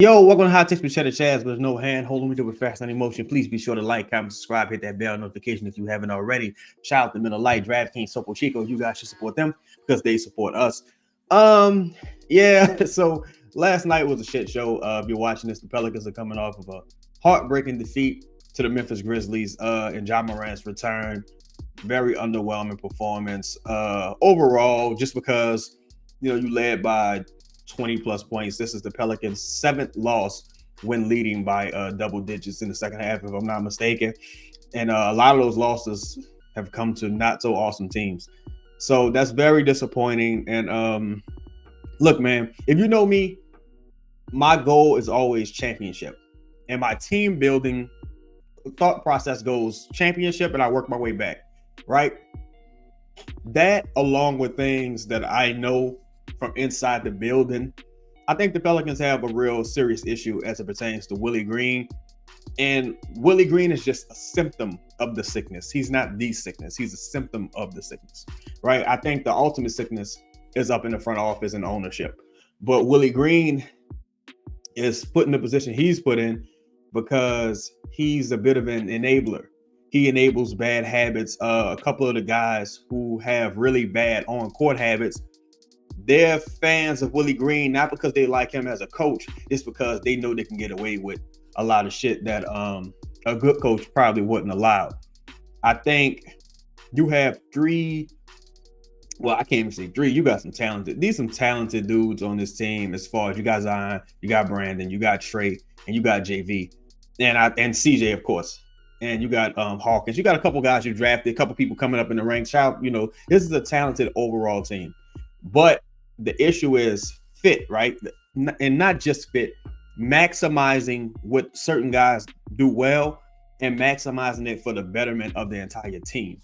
Yo, welcome to Hot Takes with Chedda Chaz. There's no hand holding me to with fast and emotion. Please be sure to like, comment, subscribe, hit that bell notification if you haven't already. Shout out to Middle Light, DraftKings, Sopo Chico. You guys should support them because they support us. Yeah. So last night was a shit show. If you're watching this, the Pelicans are coming off of a heartbreaking defeat to the Memphis Grizzlies. And Ja Morant's return, very underwhelming performance. Overall, just because you led by 20 plus points. This is the Pelicans' 7th loss when leading by double digits in the second half, if I'm not mistaken. And a lot of those losses have come to not so awesome teams. So that's very disappointing. And look, man, if you know me, my goal is always championship. And my team building thought process goes championship, and I work my way back, right? That, along with things that I know from inside the building, I think the Pelicans have a real serious issue as it pertains to Willie Green. And Willie Green is just a symptom of the sickness. He's not the sickness. He's a symptom of the sickness, right? I think the ultimate sickness is up in the front office and ownership. But Willie Green is put in the position he's put in because he's a bit of an enabler. He enables bad habits. A couple of the guys who have really bad on-court habits, they're fans of Willie Green, not because they like him as a coach. It's because they know they can get away with a lot of shit that a good coach probably wouldn't allow. I think you have three. Well, I can't even say three. You got some talented dudes on this team. As far as you got Zion, you got Brandon, you got Trey, and you got JV, and CJ, of course. And you got Hawkins. You got a couple guys you drafted, a couple people coming up in the ranks. This is a talented overall team. But the issue is fit, right? And not just fit, maximizing what certain guys do well and maximizing it for the betterment of the entire team.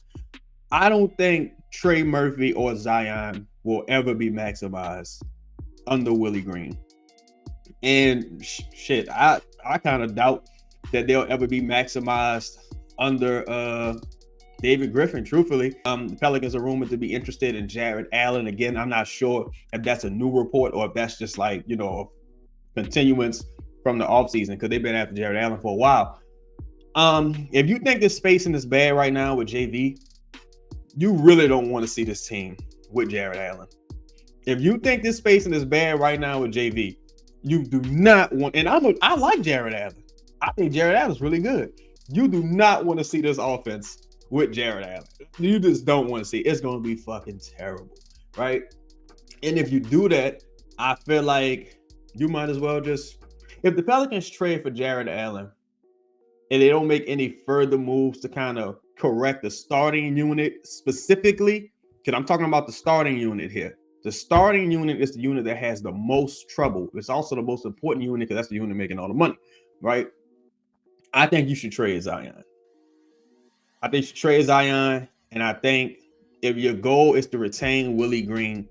I don't think Trey Murphy or Zion will ever be maximized under Willie Green. And shit, I kind of doubt that they'll ever be maximized under David Griffin, truthfully. The Pelicans are rumored to be interested in Jarrett Allen. Again, I'm not sure if that's a new report or if that's just like, a continuance from the offseason, because they've been after Jarrett Allen for a while. If you think this spacing is bad right now with JV, you really don't want to see this team with Jarrett Allen. If you think this spacing is bad right now with JV, you do not want, and I like Jarrett Allen. I think Jarrett Allen's really good. You do not want to see this offense with Jarrett Allen. You just don't want to see it. It's going to be fucking terrible, right? And if you do that, I feel like you might as well just, if the Pelicans trade for Jarrett Allen and they don't make any further moves to kind of correct the starting unit specifically, because I'm talking about the starting unit here. The starting unit is the unit that has the most trouble. It's also the most important unit because that's the unit making all the money, right? I think you should trade Zion. I think you should trade Zion, and I think if your goal is to retain Willie Green,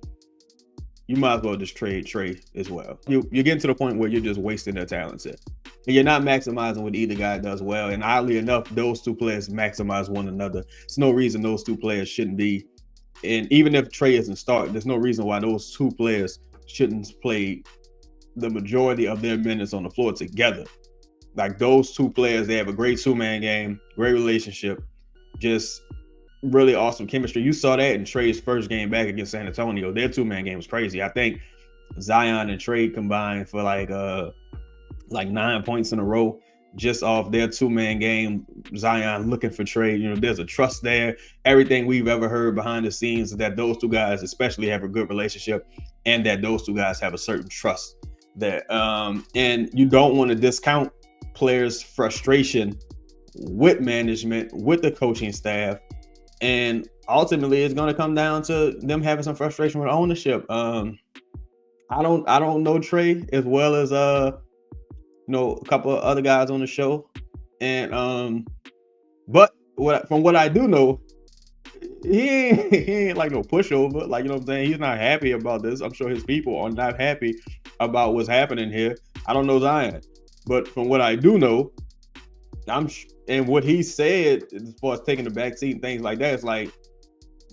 you might as well just trade Trey as well. You're getting to the point where you're just wasting their talent set. And you're not maximizing what either guy does well. And oddly enough, those two players maximize one another. There's no reason those two players shouldn't be. And even if Trey isn't starting, there's no reason why those two players shouldn't play the majority of their minutes on the floor together. Like those two players, they have a great two-man game, great relationship, just really awesome chemistry. You saw that in Trey's first game back against San Antonio. Their two-man game was crazy. I think Zion and Trey combined for like 9 points in a row just off their two-man game. Zion looking for Trey. There's a trust there. Everything we've ever heard behind the scenes is that those two guys especially have a good relationship and that those two guys have a certain trust there. And you don't want to discount players' frustration with management, with the coaching staff. And ultimately, it's going to come down to them having some frustration with ownership. I don't know Trey as well as a couple of other guys on the show, and but from what I do know, he ain't like no pushover. Like, what I'm saying? He's not happy about this. I'm sure his people are not happy about what's happening here. I don't know Zion, but from what I do know, and what he said as far as taking the back seat and things like that, it's like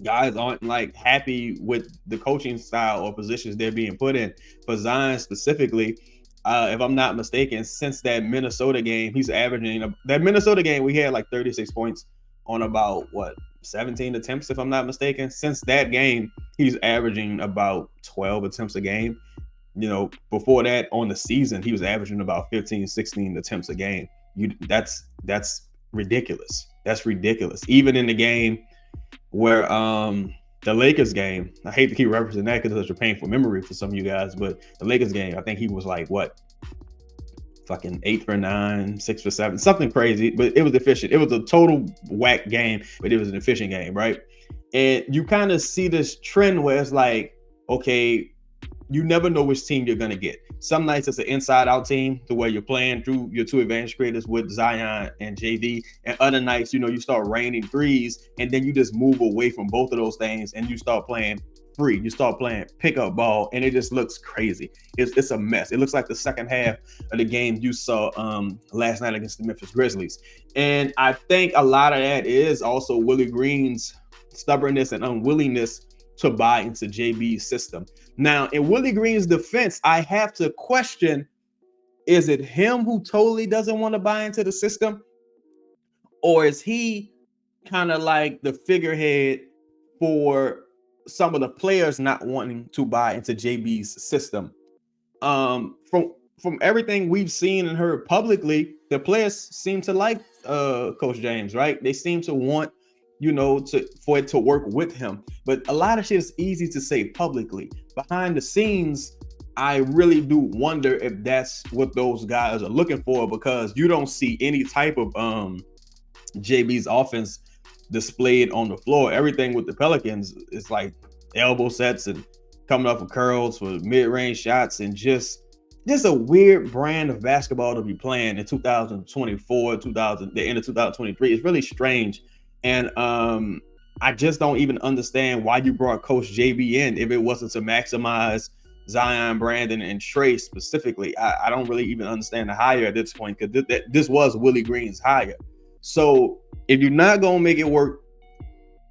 guys aren't like happy with the coaching style or positions they're being put in. For Zion specifically, If I'm not mistaken, since that Minnesota game, he's averaging that Minnesota game. We had like 36 points on about 17 attempts, if I'm not mistaken. Since that game, he's averaging about 12 attempts a game. Before that on the season, he was averaging about 15, 16 attempts a game. That's ridiculous. That's ridiculous. Even in the game where the Lakers game, I hate to keep referencing that because it's such a painful memory for some of you guys, but the Lakers game, I think he was like fucking 8 for 9, 6 for 7, something crazy, but it was efficient. It was a total whack game, but it was an efficient game, right? And you kind of see this trend where it's like, okay, you never know which team you're going to get. Some nights it's an inside-out team to where you're playing through your two advantage creators with Zion and JV. And other nights, you start raining threes, and then you just move away from both of those things, and you start playing free. You start playing pickup ball, and it just looks crazy. It's a mess. It looks like the second half of the game you saw last night against the Memphis Grizzlies. And I think a lot of that is also Willie Green's stubbornness and unwillingness to buy into JB's system. Now, in Willie Green's defense, I have to question, is it him who totally doesn't want to buy into the system? Or is he kind of like the figurehead for some of the players not wanting to buy into JB's system? From everything we've seen and heard publicly, the players seem to like Coach James, right? They seem to want for it to work with him. But a lot of shit is easy to say publicly. Behind the scenes, I really do wonder if that's what those guys are looking for, because you don't see any type of JB's offense displayed on the floor. Everything with the Pelicans is like elbow sets and coming up with curls for mid-range shots, and just a weird brand of basketball to be playing in 2024, the end of 2023. It's really strange. And I just don't even understand why you brought Coach JB in if it wasn't to maximize Zion, Brandon, and Trey specifically. I don't really even understand the hire at this point, because this was Willie Green's hire. So if you're not going to make it work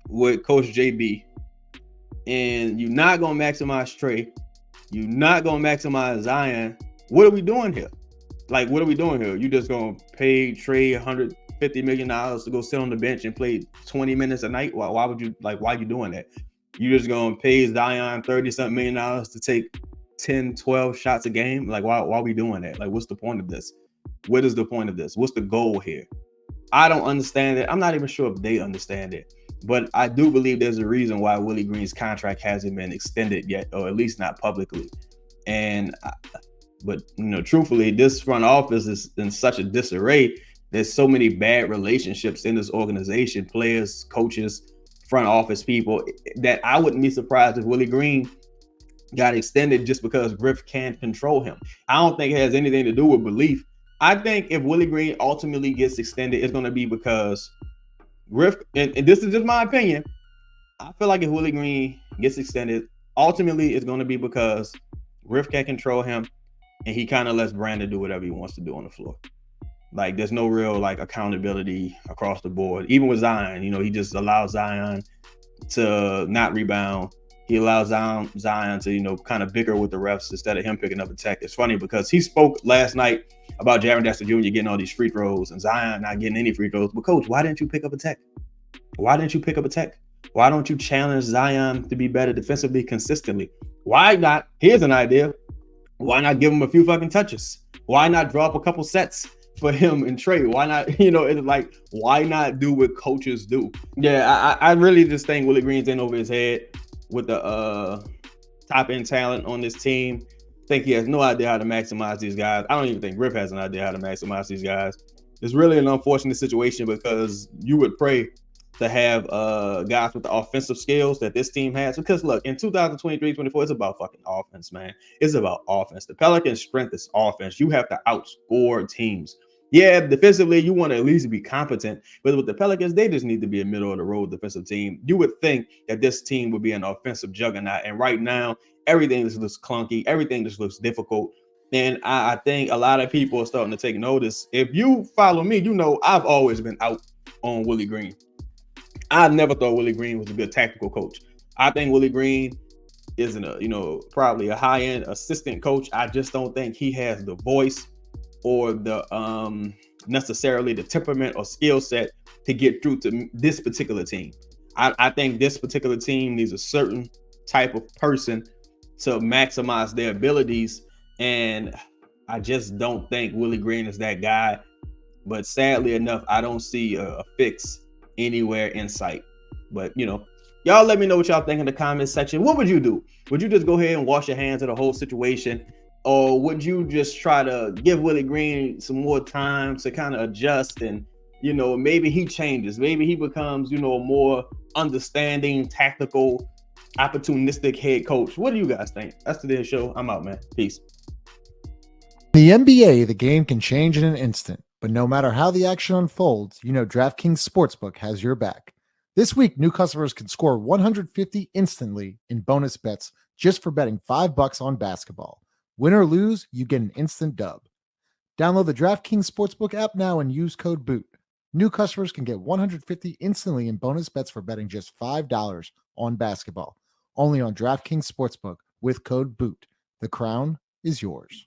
with Coach JB, and you're not going to maximize Trey, you're not going to maximize Zion, what are we doing here? Like, what are we doing here? You just going to pay Trey $150 million to go sit on the bench and play 20 minutes a night? Why would you, why are you doing that? You just going to pay Zion $30-something million to take 10, 12 shots a game? Like, why are we doing that? Like, what's the point of this? What is the point of this? What's the goal here? I don't understand it. I'm not even sure if they understand it. But I do believe there's a reason why Willie Green's contract hasn't been extended yet, or at least not publicly. But truthfully, this front office is in such a disarray. There's so many bad relationships in this organization, players, coaches, front office people, that I wouldn't be surprised if Willie Green got extended just because Griff can't control him. I don't think it has anything to do with belief. I think if Willie Green ultimately gets extended, it's going to be because Griff, and this is just my opinion, I feel like if Willie Green gets extended, ultimately it's going to be because Griff can't control him, and he kind of lets Brandon do whatever he wants to do on the floor. Like, there's no real accountability across the board. Even with Zion, he just allows Zion to not rebound. He allows Zion to, kind of bicker with the refs instead of him picking up a tech. It's funny because he spoke last night about Jaren Jackson Jr. getting all these free throws and Zion not getting any free throws. But coach, why didn't you pick up a tech? Why didn't you pick up a tech? Why don't you challenge Zion to be better defensively consistently? Why not? Here's an idea. Why not give him a few fucking touches? Why not drop a couple sets for him and Trey? Why not, it's like, why not do what coaches do? Yeah, I really just think Willie Green's in over his head with the top end talent on this team. I think he has no idea how to maximize these guys. I don't even think Griff has an idea how to maximize these guys. It's really an unfortunate situation because you would pray to have guys with the offensive skills that this team has. Because look, in 2023-24, it's about fucking offense, man. It's about offense. The Pelicans' strength is offense. You have to outscore teams. Yeah, defensively, you want to at least be competent. But with the Pelicans, they just need to be a middle-of-the-road defensive team. You would think that this team would be an offensive juggernaut. And right now, everything just looks clunky. Everything just looks difficult. And I think a lot of people are starting to take notice. If you follow me, I've always been out on Willie Green. I never thought Willie Green was a good tactical coach. I think Willie Green isn't probably a high-end assistant coach. I just don't think he has the voice or the necessarily the temperament or skill set to get through to this particular team. I think this particular team needs a certain type of person to maximize their abilities, and I just don't think Willie Green is that guy. But sadly enough, I don't see a fix anywhere in sight. But y'all let me know what y'all think in the comment section. What would you do? Would you just go ahead and wash your hands of the whole situation? Or would you just try to give Willie Green some more time to kind of adjust and, maybe he changes. Maybe he becomes, a more understanding, tactical, opportunistic head coach. What do you guys think? That's today's show. I'm out, man. Peace. In the NBA, the game can change in an instant. But no matter how the action unfolds, DraftKings Sportsbook has your back. This week, new customers can score 150 instantly in bonus bets just for betting $5 on basketball. Win or lose, you get an instant dub. Download the DraftKings Sportsbook app now and use code BOOT. New customers can get 150 instantly in bonus bets for betting just $5 on basketball. Only on DraftKings Sportsbook with code BOOT. The crown is yours.